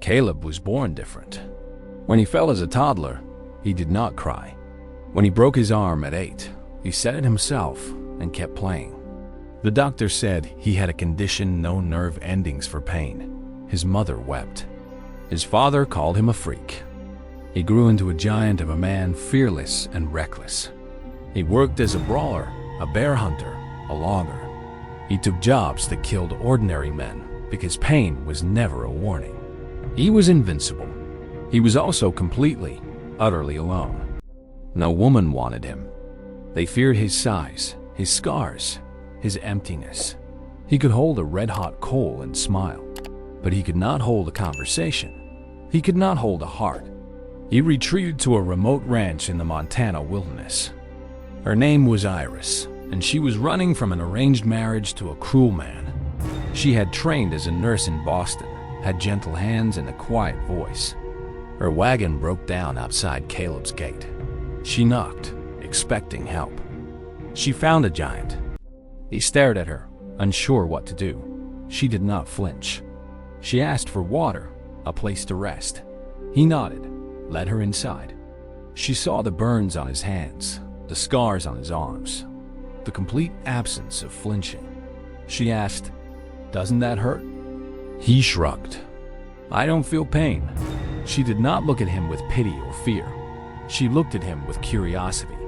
Caleb was born different. When he fell as a toddler, he did not cry. When he broke his arm at 8, he said it himself and kept playing. The doctor said he had a condition, no nerve endings for pain. His mother wept. His father called him a freak. He grew into a giant of a man, fearless and reckless. He worked as a brawler, a bear hunter, a logger. He took jobs that killed ordinary men because pain was never a warning. He was invincible. He was also completely, utterly alone. No woman wanted him. They feared his size, his scars, his emptiness. He could hold a red-hot coal and smile, but he could not hold a conversation. He could not hold a heart. He retreated to a remote ranch in the Montana wilderness. Her name was Iris, and she was running from an arranged marriage to a cruel man. She had trained as a nurse in Boston, had gentle hands and a quiet voice. Her wagon broke down outside Caleb's gate. She knocked, expecting help. She found a giant. He stared at her, unsure what to do. She did not flinch. She asked for water, a place to rest. He nodded, led her inside. She saw the burns on his hands, the scars on his arms, the complete absence of flinching. She asked, "Doesn't that hurt?" He shrugged. "I don't feel pain." She did not look at him with pity or fear. She looked at him with curiosity.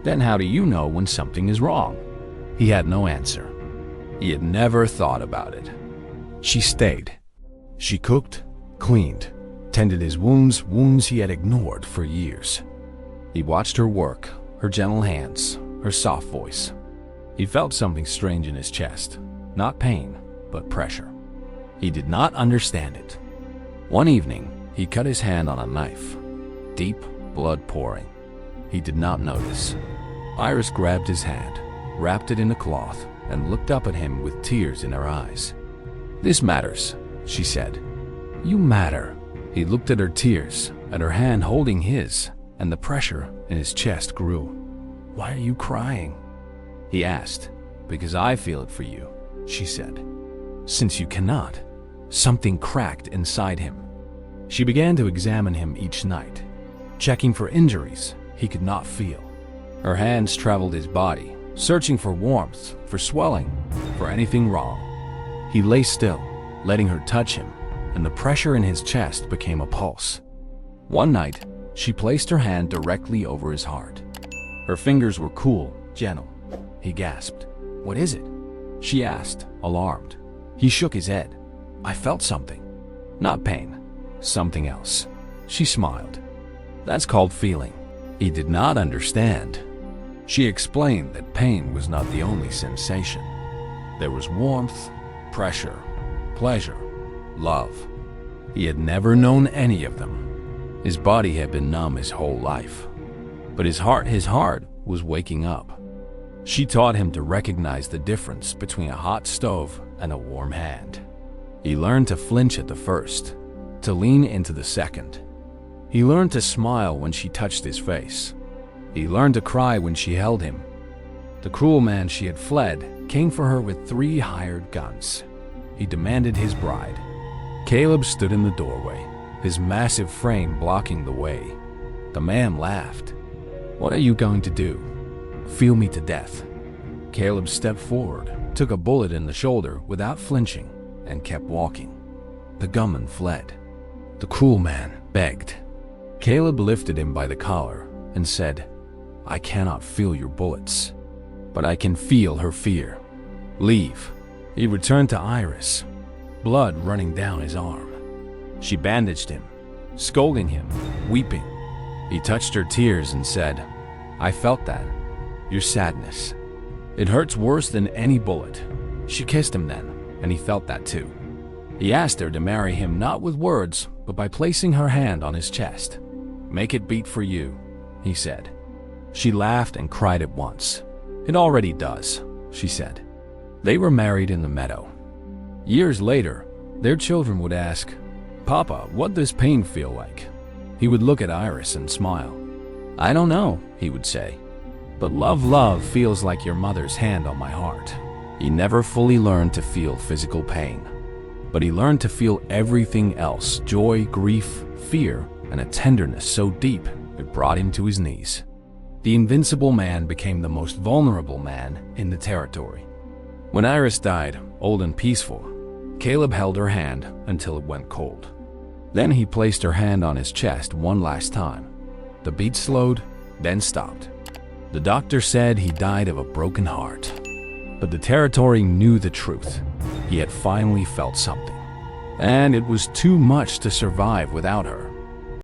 "Then how do you know when something is wrong?" He had no answer. He had never thought about it. She stayed. She cooked, cleaned, tended his wounds he had ignored for years. He watched her work, her gentle hands, her soft voice. He felt something strange in his chest, not pain, but pressure. He did not understand it. One evening, he cut his hand on a knife, deep blood pouring. He did not notice. Iris grabbed his hand, wrapped it in a cloth, and looked up at him with tears in her eyes. "This matters," she said. "You matter." He looked at her tears, at her hand holding his, and the pressure in his chest grew. "Why are you crying?" he asked. "Because I feel it for you," she said. "Since you cannot." Something cracked inside him. She began to examine him each night, checking for injuries he could not feel. Her hands traveled his body, searching for warmth, for swelling, for anything wrong. He lay still, letting her touch him, and the pressure in his chest became a pulse. One night, she placed her hand directly over his heart. Her fingers were cool, gentle. He gasped. "What is it?" she asked, alarmed. He shook his head. "I felt something. Not pain. Something else." She smiled. "That's called feeling." He did not understand. She explained that pain was not the only sensation. There was warmth, pressure, pleasure, love. He had never known any of them. His body had been numb his whole life. But his heart was waking up. She taught him to recognize the difference between a hot stove and a warm hand. He learned to flinch at the first, to lean into the second. He learned to smile when she touched his face. He learned to cry when she held him. The cruel man she had fled came for her with 3 hired guns. He demanded his bride. Caleb stood in the doorway, his massive frame blocking the way. The man laughed. "What are you going to do? Feel me to death?" Caleb stepped forward, took a bullet in the shoulder without flinching, and kept walking. The gunman fled. The cruel man begged. Caleb lifted him by the collar and said, "I cannot feel your bullets, but I can feel her fear. Leave." He returned to Iris, blood running down his arm. She bandaged him, scolding him, weeping. He touched her tears and said, "I felt that. Your sadness. It hurts worse than any bullet." She kissed him then, and he felt that too. He asked her to marry him not with words, but by placing her hand on his chest. "Make it beat for you," he said. She laughed and cried at once. "It already does," she said. They were married in the meadow. Years later, their children would ask, "Papa, what does pain feel like?" He would look at Iris and smile. "I don't know," he would say, "but love feels like your mother's hand on my heart." He never fully learned to feel physical pain. But he learned to feel everything else: joy, grief, fear, and a tenderness so deep it brought him to his knees. The invincible man became the most vulnerable man in the territory. When Iris died, old and peaceful, Caleb held her hand until it went cold. Then he placed her hand on his chest one last time. The beat slowed, then stopped. The doctor said he died of a broken heart. But the territory knew the truth. He had finally felt something. And it was too much to survive without her.